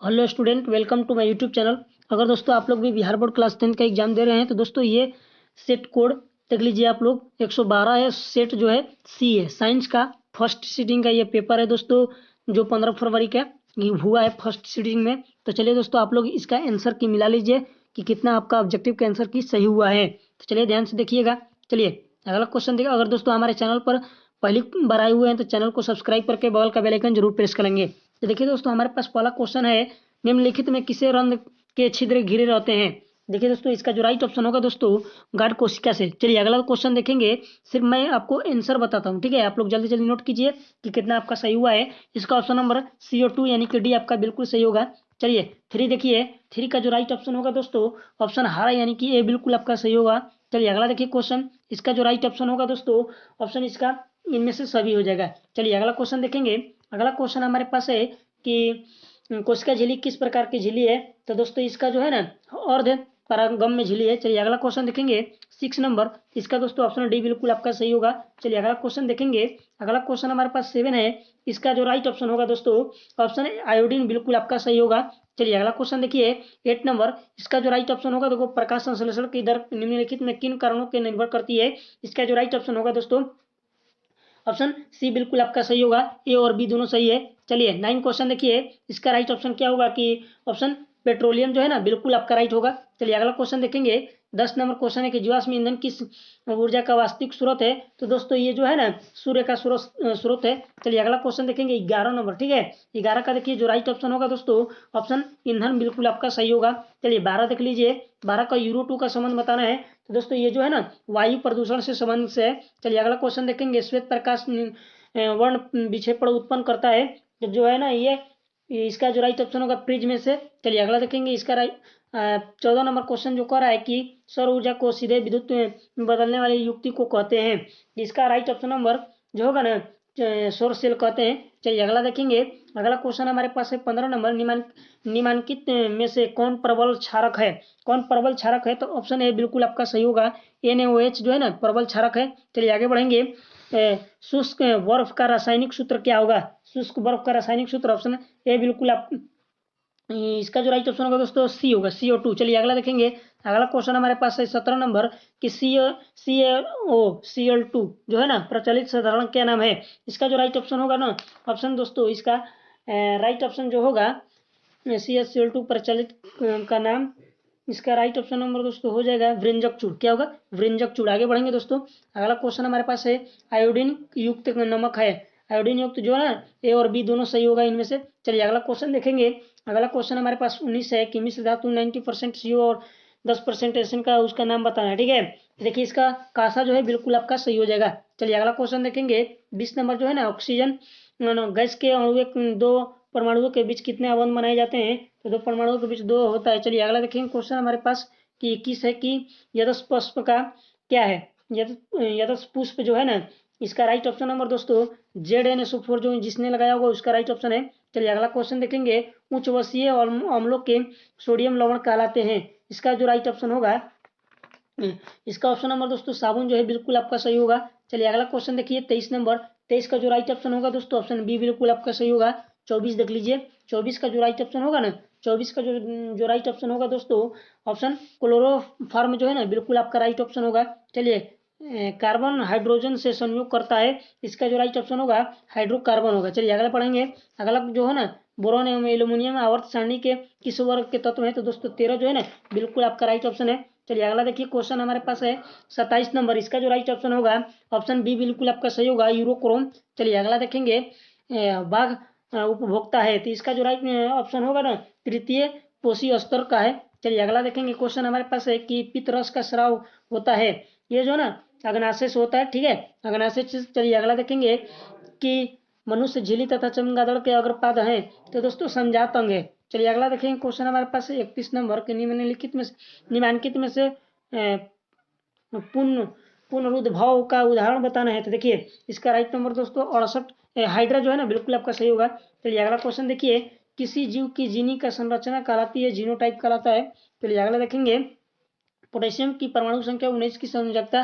Hello student, welcome to my YouTube channel. अगर दोस्तों आप लोग भी बिहार बोर्ड क्लास 10 का एग्जाम दे रहे हैं तो दोस्तों ये सेट कोड देख लीजिए। आप लोग 112 है, सेट जो है सी है, साइंस का फर्स्ट सीटिंग का ये पेपर है दोस्तों, जो 15 फरवरी का ये हुआ है फर्स्ट सीटिंग में। तो चलिए दोस्तों, आप लोग इसका आंसर की मिला लीजिए कि कितना आपका ऑब्जेक्टिव का आंसर की सही हुआ है। तो चलिए ध्यान से देखिएगा। चलिए अगला क्वेश्चन देखिए। अगर दोस्तों हमारे चैनल पर पहली बार आए हुए हैं तो चैनल को सब्सक्राइब करके बगल का बेल आइकन जरूर प्रेस करेंगे। तो देखिए दोस्तों, हमारे पास पहला क्वेश्चन है, निम्नलिखित में किसे रंध्र के छिद्र घिरे रहते हैं। देखिए दोस्तों, इसका जो राइट ऑप्शन होगा दोस्तों गाढ़ कोशिका से। चलिए अगला क्वेश्चन देखेंगे, सिर्फ मैं आपको आंसर बताता हूँ, ठीक है। आप लोग जल्दी जल्दी नोट कीजिए कि कितना आपका सही हुआ है। इसका ऑप्शन नंबर CO2 यानी कि डी आपका बिल्कुल सही होगा। चलिए थ्री देखिए, थ्री का जो राइट ऑप्शन होगा दोस्तों ऑप्शन हरा यानी कि ए बिल्कुल आपका सही होगा। चलिए अगला देखिए क्वेश्चन, इसका जो राइट ऑप्शन होगा दोस्तों ऑप्शन इसका इनमें से सभी हो जाएगा। चलिए अगला क्वेश्चन देखेंगे। अगला क्वेश्चन हमारे पास है कि कोशिका झिल्ली किस प्रकार की झिल्ली है। तो दोस्तों इसका जो है ना अर्ध परागम में झिल्ली है। चलिए अगला क्वेश्चन देखेंगे 6 नंबर, इसका दोस्तों ऑप्शन डी बिल्कुल आपका सही होगा। चलिए अगला क्वेश्चन देखेंगे। अगला क्वेश्चन हमारे पास 7 है, इसका जो राइट ऑप्शन होगा दोस्तों ऑप्शन आयोडीन बिल्कुल आपका सही होगा। चलिए अगला क्वेश्चन देखिए 8 नंबर, इसका जो राइट ऑप्शन होगा देखो, प्रकाश संश्लेषण की दर निम्नलिखित में किन कारणों के निर्भर करती है। इसका जो राइट ऑप्शन होगा दोस्तों ऑप्शन सी बिल्कुल आपका सही होगा। ए और बी दोनों सही है। चलिए 9 क्वेश्चन देखिए, इसका राइट ऑप्शन क्या होगा कि ऑप्शन पेट्रोलियम जो है ना बिल्कुल आपका राइट होगा। चलिए अगला क्वेश्चन देखेंगे। 10 नंबर क्वेश्चन है कि जीवाश्म ईंधन किस ऊर्जा का वास्तविक स्रोत है। तो दोस्तों ये जो है ना सूर्य का स्रोत है। चलिए अगला क्वेश्चन देखेंगे 11 नंबर, ठीक है। 11 का देखिए जो राइट ऑप्शन होगा दोस्तों ऑप्शन ईंधन बिल्कुल आपका सही होगा। चलिए 12 देख लीजिए, 12 का यूरो 2 का संबंध बताना है। तो दोस्तों ये जो है ना वायु प्रदूषण से संबंध से है। चलिए अगला क्वेश्चन देखेंगे, श्वेत प्रकाश वर्ण विक्षेपण उत्पन्न करता है तो जो है ना ये इसका जो राइट ऑप्शन होगा प्रिज्म में से। चलिए अगला देखेंगे, इसका राइट 14 नंबर क्वेश्चन जो कह रहा है कि सौर ऊर्जा को सीधे विद्युत में बदलने वाली युक्ति को कहते हैं। इसका राइट ऑप्शन नंबर जो होगा ना सौर सेल कहते हैं। चलिए अगला देखेंगे। अगला क्वेश्चन हमारे पास है 15 नंबर, निम्नलिखित में से कौन प्रबल क्षारक है। कौन प्रबल क्षारक है। तो ऑप्शन ए बिल्कुल आपका सही होगा, NaOH जो है ना प्रबल क्षारक है। चलिए आगे बढ़ेंगे। शुष्क बर्फ का रासायनिक सूत्र क्या होगा। शुष्क बर्फ का रासायनिक सूत्र ऑप्शन ए बिल्कुल आप इसका जो राइट ऑप्शन होगा दोस्तों सी होगा, CO2। चलिए अगला देखेंगे। अगला क्वेश्चन हमारे पास है 17 नंबर कि CaO जो है ना प्रचलित साधारण क्या नाम है। इसका जो राइट ऑप्शन होगा ना ऑप्शन दोस्तों इसका राइट ऑप्शन जो होगा CaCl2 प्रचलित का नाम, इसका राइट ऑप्शन नंबर दोस्तों हो जाएगा वृंजक चूड़। क्या होगा, वृंजक चूड़। आगे बढ़ेंगे दोस्तों। अगला क्वेश्चन हमारे पास है आयोडीन युक्त नमक है। आयोडीन युक्त जो है ना ए और बी दोनों सही होगा इनमें से। चलिए अगला क्वेश्चन देखेंगे। अगला क्वेश्चन हमारे पास 19 है कि मिश्र धातु 90% CO और 10% एसिन का उसका नाम बताना है, ठीक है। देखिए इसका कासा जो है बिल्कुल आपका सही हो जाएगा। चलिए अगला क्वेश्चन देखेंगे। 20 नंबर जो है ना ऑक्सीजन गैस के अणु दो परमाणुओं के बीच कितने अवयव बनाए जाते हैं। तो दो परमाणुओं के बीच दो होता है। चलिए अगला देखेंगे क्वेश्चन हमारे पास कि 21 है कि यदस पुष्प का क्या है। यदस पुष्प जो है ना इसका राइट ऑप्शन नंबर दोस्तों ZnSO4 जो जिसने लगाया होगा उसका राइट ऑप्शन है। चलिए अगला क्वेश्चन देखेंगे। उच्च वसीय अम्लों के सोडियम लवण कहलाते हैं। इसका जो राइट ऑप्शन होगा इसका ऑप्शन नंबर दोस्तों साबुन जो है बिल्कुल आपका सही होगा। चलिए अगला क्वेश्चन देखिए 23 नंबर, 23 का जो राइट ऑप्शन होगा दोस्तों ऑप्शन बी बिल्कुल आपका सही होगा। 24 देख लीजिए, 24 का जो राइट ऑप्शन होगा ना 24 का जो राइट ऑप्शन होगा दोस्तों ऑप्शन क्लोरोफॉर्म जो है ना बिल्कुल आपका राइट ऑप्शन होगा। चलिए कार्बन हाइड्रोजन से संयोग करता है। इसका जो राइट ऑप्शन होगा हाइड्रोकार्बन होगा। चलिए अगला पढ़ेंगे। अगला जो है ना बोरोन एवं एल्यूमिनियम आवर्त सारणी के किस वर्ग के तत्व है। तो दोस्तों 13 जो है ना बिल्कुल आपका राइट ऑप्शन है। चलिए अगला देखिए क्वेश्चन हमारे पास है 27 नंबर, इसका जो राइट ऑप्शन होगा ऑप्शन बी बिल्कुल आपका सही होगा, यूरोक्रोम। चलिए अगला देखेंगे। बाघ उपभोक्ता है तो इसका जो राइट ऑप्शन होगा ना तृतीय पोषी स्तर का है। चलिए अगला देखेंगे क्वेश्चन हमारे पास है कि पित्तरस का स्राव होता है, ये जो ना अग्नाशय से होता है, ठीक है, अग्नाशय से। चलिए अगला देखेंगे कि मनुष्य झिल्ली तथा चमगादड़ के अग्रपाद हैं तो दोस्तों संजात अंग है। चलिए अगला देखेंगे क्वेश्चन हमारे पास है 31 नंबर के निम्नलिखित में से पुनरुद्भव का उदाहरण बताना है। तो देखिए इसका राइट नंबर दोस्तों 68 हाइड्रा जो है ना बिल्कुल आपका सही होगा। चलिए अगला क्वेश्चन देखिए। किसी जीव की जीनी का संरचना कहलाती है, जीनोटाइप कहलाता है। चलिए अगला देखेंगे। पोटेशियम की परमाणु संख्या 19 की संयोजकता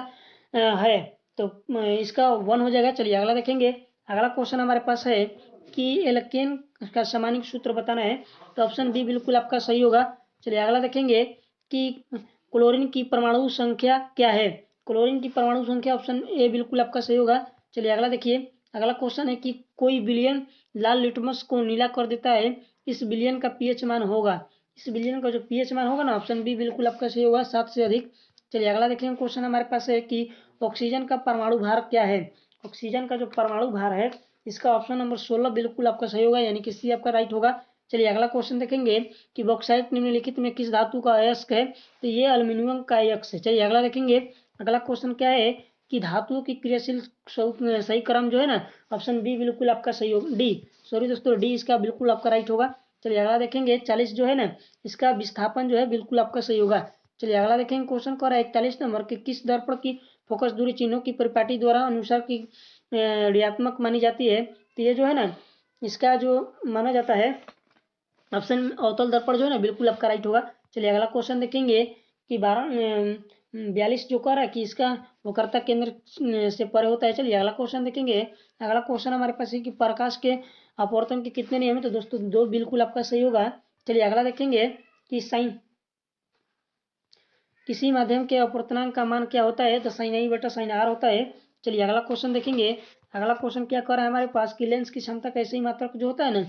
है तो इसका 1 हो जाएगा। चलिए अगला देखेंगे। अगला क्वेश्चन हमारे पास है कि एल्केन का सामान्य सूत्र बताना है, तो ऑप्शन बी बिल्कुल आपका सही होगा। चलिए अगला देखेंगे कि क्लोरीन की परमाणु संख्या क्या है। क्लोरीन की परमाणु संख्या ऑप्शन ए बिल्कुल आपका सही होगा। चलिए अगला देखिए, अगला क्वेश्चन है कि कोई विलयन लाल लिटमस को नीला कर देता है, इस विलयन का पीएच मान होगा। इस विलयन का जो पीएच मान होगा ना, ऑप्शन बी बिल्कुल आपका सही होगा, 7 से अधिक। चलिए अगला देखेंगे, क्वेश्चन हमारे पास है कि ऑक्सीजन का परमाणु भार क्या है। ऑक्सीजन का जो परमाणु भार है, इसका ऑप्शन नंबर 16 बिल्कुल आपका सही होगा, यानी कि सी आपका राइट होगा। चलिए अगला क्वेश्चन देखेंगे कि बॉक्साइट निम्नलिखित में किस धातु का अयस्क है, तो ये एल्यूमिनियम का अयस्क है। चलिए अगला देखेंगे, अगला क्वेश्चन क्या है कि धातुओं की क्रियाशील सही क्रम जो है ना, ऑप्शन बी बिल्कुल आपका सही होगा, डी सॉरी दोस्तों, डी इसका बिल्कुल आपका राइट होगा। चलिए अगला देखेंगे, 40 जो है ना, इसका विस्थापन जो है बिल्कुल आपका सही होगा। चलिए अगला देखेंगे, क्वेश्चन कर रहा है 41 नंबर के किस दर्पण की फोकस दूरी चिन्हों की परिपाटी द्वारा अनुसार की ऋणात्मक मानी जाती है, तो ये जो है ना, इसका जो माना जाता है ऑप्शन अवतल दर्पण जो है ना, बिल्कुल आपका राइट होगा। चलिए अगला क्वेश्चन देखेंगे कि 42 जो कह रहा है कि इसका वक्रता केंद्र से परे होता है। चलिए अगला क्वेश्चन देखेंगे, अगला क्वेश्चन हमारे पास है कि प्रकाश के अपवर्तन के कितने नियम है, तो दोस्तों 2 बिल्कुल आपका सही होगा। चलिए अगला देखेंगे कि साइन किसी माध्यम के अपवर्तनांक का मान क्या होता है, तो साइन आई बटा साइन आर होता है। चलिए अगला क्वेश्चन देखेंगे, अगला क्वेश्चन क्या कर रहा है हमारे पास कि लेंस की क्षमता का ऐसे ही मात्रक जो होता है ना,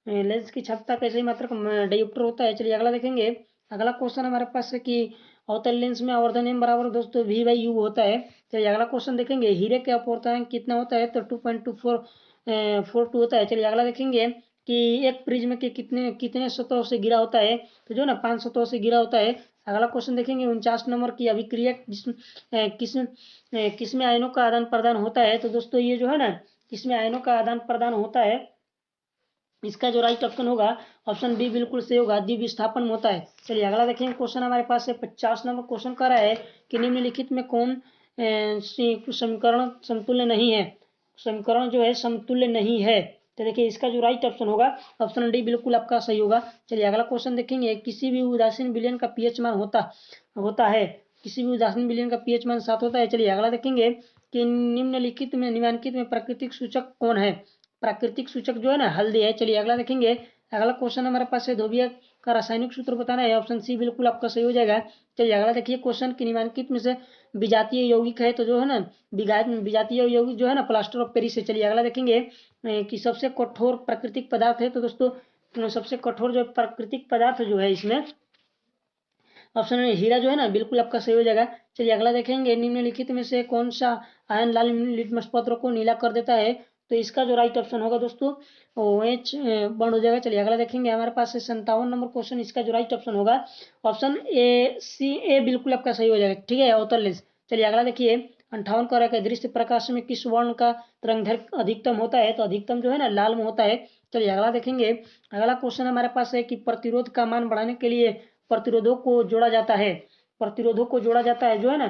लेंस की क्षमता का ऐसे ही मात्रक डायोप्टर होता है। चलिए अगला देखेंगे, अगला क्वेश्चन हमारे पास है कि अवतल लेंस में आवर्धन एम बराबर दोस्तों वी बाई यू होता है। चलिए अगला क्वेश्चन देखेंगे, हीरे के अपवर्तनांक कितना होता है, तो 2.2442 होता है। चलिए अगला देखेंगे कि एक प्रिज्म के कितने कितने सतहों से गिरा होता है, तो जो ना 5 सतहों से गिरा होता है। अगला क्वेश्चन देखेंगे 49 नंबर की अभिक्रिया किसमें आयनों का आदान प्रदान होता है, तो दोस्तों ये जो है ना, किसमें आयनों का आदान प्रदान होता है, इसका जो राइट ऑप्शन होगा ऑप्शन बी बिल्कुल सही होगा, द्विविस्थापन होता है। चलिए अगला देखेंगे, क्वेश्चन हमारे पास है 50 नंबर क्वेश्चन कर रहा है कि निम्नलिखित में कौन समीकरण समतुल्य नहीं है। समीकरण जो है समतुल्य नहीं है, तो देखिए इसका जो राइट ऑप्शन होगा ऑप्शन डी बिल्कुल आपका सही होगा। चलिए अगला क्वेश्चन देखेंगे, किसी भी उदासीन विलयन का पीएच मान होता है, किसी भी उदासीन विलयन का पीएच मान 7 होता है। चलिए अगला देखेंगे कि निम्नलिखित में प्राकृतिक सूचक कौन है। प्राकृतिक सूचक जो है ना, हल्दी है। चलिए अगला देखेंगे, अगला क्वेश्चन हमारे पास है ध्रुवीय का रासायनिक सूत्र बताना है, ऑप्शन सी बिल्कुल आपका सही हो जाएगा। चलिए अगला देखिए, क्वेश्चन कि निम्नलिखित में से विजातीय यौगिक है, तो जो है ना विजातीय यौगिक जो है ना प्लास्टर ऑफ पेरिस है। चलिए अगला देखेंगे कि सबसे कठोर प्राकृतिक पदार्थ है, तो दोस्तों सबसे कठोर जो प्राकृतिक पदार्थ जो है इसमें ऑप्शन हीरा जो है ना, बिल्कुल आपका सही हो जाएगा। चलिए अगला देखेंगे, निम्नलिखित में से कौन सा आयन लाल लिटमस पत्र को नीला कर देता है, तो इसका जो राइट ऑप्शन होगा दोस्तों OH बंद हो जाएगा। चलिए अगला देखेंगे, हमारे पास है 57 नंबर क्वेश्चन, इसका जो राइट ऑप्शन होगा ऑप्शन ए बिल्कुल आपका सही हो जाएगा, ठीक है, अवतल लेंस। चलिए अगला देखिए, 58 का रखा है दृश्य प्रकाश में किस वर्ण का तरंगदैर्घ्य अधिकतम होता है, तो अधिकतम जो है ना लाल में होता है। चलिए अगला देखेंगे, अगला क्वेश्चन हमारे पास है कि प्रतिरोध का मान बढ़ाने के लिए प्रतिरोधों को जोड़ा जाता है। प्रतिरोधों को जोड़ा जाता है जो है ना,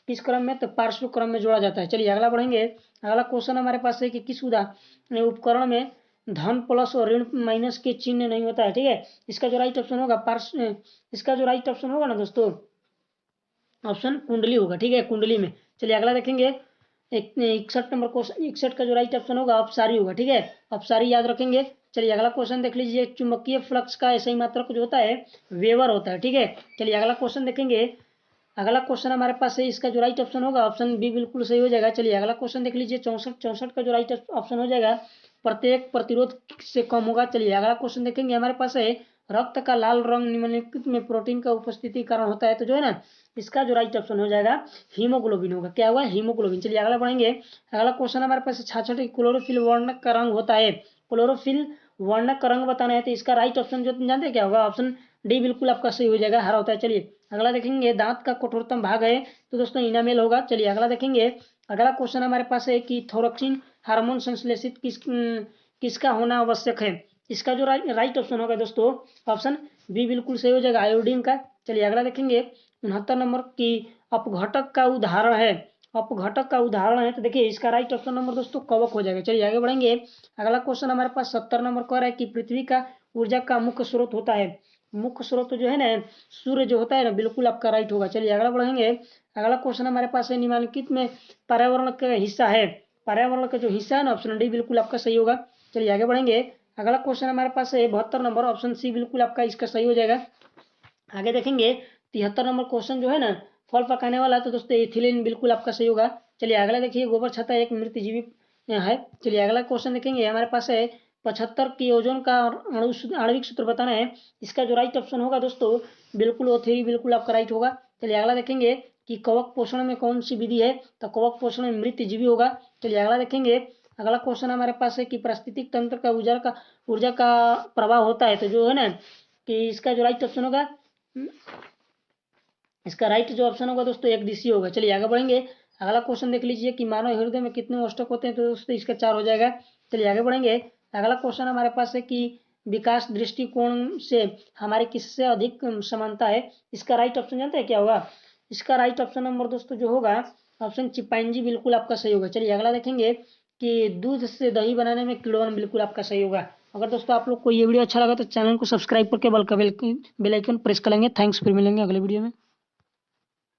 किस क्रम में, तो पार्श्व क्रम में जोड़ा जाता है। चलिए अगला बढ़ेंगे, अगला क्वेश्चन हमारे पास है कि किस उपकरण में धन प्लस और ऋण माइनस के चिन्ह नहीं होता है, ठीक है। इसका जो राइट ऑप्शन होगा इसका जो राइट ऑप्शन होगा ना दोस्तों, ऑप्शन कुंडली होगा, ठीक है, कुंडली में। चलिए अगला देखेंगे, 61 नंबर क्वेश्चन, 61 का जो राइट ऑप्शन होगा अपसारी होगा, ठीक है, अपसारी याद रखेंगे। चलिए अगला क्वेश्चन देख लीजिए, चुंबकीय फ्लक्स का ऐसा ही मात्रक जो होता है वेबर होता है, ठीक है। चलिए अगला क्वेश्चन देखेंगे, अगला क्वेश्चन हमारे पास है, इसका जो राइट ऑप्शन होगा ऑप्शन बी बिल्कुल सही हो जाएगा। चलिए अगला क्वेश्चन देख लीजिए, 64 का जो राइट ऑप्शन हो जाएगा प्रत्येक प्रतिरोध से कम होगा। चलिए अगला क्वेश्चन देखेंगे, हमारे पास है रक्त का लाल रंग निम्नलिखित में प्रोटीन का उपस्थिति कारण होता है, तो जो है ना, इसका जो राइट ऑप्शन हो जाएगा हीमोग्लोबिन होगा। क्या हुआ, हीमोग्लोबिन। चलिए अगला बढ़ेंगे, अगला क्वेश्चन हमारे पास 66 क्लोरोफिल वर्णक का रंग होता है। क्लोरोफिल वर्णक का रंग बताना है, तो इसका राइट ऑप्शन जो जानते हैं क्या होगा, ऑप्शन डी बिल्कुल आपका सही हो जाएगा, हरा होता है। चलिए अगला देखेंगे, दांत का कठोरतम भाग है, तो दोस्तों इनामेल होगा। चलिए अगला देखेंगे, अगला क्वेश्चन हमारे पास है कि थोरक्सिन हार्मोन संश्लेषित किसका होना आवश्यक है। इसका जो राइट ऑप्शन होगा दोस्तों ऑप्शन बी बिल्कुल सही हो जाएगा, आयोडीन का। चलिए अगला देखेंगे, 69 नंबर की अपघटक का उदाहरण है, अपघटक का उदाहरण है, तो देखिए इसका राइट ऑप्शन नंबर दोस्तों कवक हो जाएगा। चलिए आगे बढ़ेंगे, अगला क्वेश्चन हमारे पास 70 नंबर कह रहा है कि पृथ्वी का ऊर्जा का मुख्य स्रोत होता है। मुख्य स्रोत जो है ना, सूर्य जो होता है ना, बिल्कुल आपका राइट होगा। चलिए अगला बढ़ेंगे, अगला क्वेश्चन हमारे पास है निम्नलिखित में पर्यावरण का हिस्सा है, पर्यावरण का जो हिस्सा है ना, ऑप्शन डी बिल्कुल आपका सही होगा। चलिए आगे बढ़ेंगे। अगला क्वेश्चन हमारे पास है 72 नंबर, ऑप्शन सी बिल्कुल आपका इसका सही हो जाएगा। आगे देखेंगे 73 नंबर क्वेश्चन जो है ना, फल पकाने वाला, तो दोस्तों एथिलीन बिल्कुल आपका सही होगा। चलिए अगला देखिए, गोबर छत्ता एक मृत जीवी है। चलिए अगला क्वेश्चन देखेंगे, हमारे पास है 75 की ओजोन का आणविक सूत्र बताना है। इसका जो राइट ऑप्शन होगा दोस्तों बिल्कुल O3 बिल्कुल आपका राइट होगा। चलिए अगला देखेंगे कि कवक पोषण में कौन सी विधि है, तो कवक पोषण में मृत जीवी होगा। चलिए अगला देखेंगे, अगला क्वेश्चन हमारे पास है कि पारिस्थितिक तंत्र का ऊर्जा का प्रभाव होता है, तो जो है ना कि इसका जो राइट ऑप्शन होगा, इसका राइट जो ऑप्शन होगा दोस्तों एक दिशी होगा। चलिए आगे बढ़ेंगे। अगला क्वेश्चन देख लीजिए कि मानव हृदय में कितने मस्तक होते हैं, तो दोस्तों इसका 4 हो जाएगा। चलिए आगे बढ़ेंगे। अगला क्वेश्चन हमारे पास है कि विकास दृष्टिकोण से हमारी किससे अधिक समानता है। इसका राइट ऑप्शन जानते हैं क्या होगा? इसका राइट ऑप्शन नंबर दोस्तों जो होगा ऑप्शन चिंपैंजी बिल्कुल आपका सही होगा। चलिए अगला देखेंगे कि दूध से दही बनाने में किण्वन बिल्कुल आपका सही होगा। अगर दोस्तों आप लोग को ये वीडियो अच्छा लगा तो चैनल को सब्सक्राइब करके बेल आइकन प्रेस कर लेंगे। थैंक्स, फिर मिलेंगे अगले वीडियो में।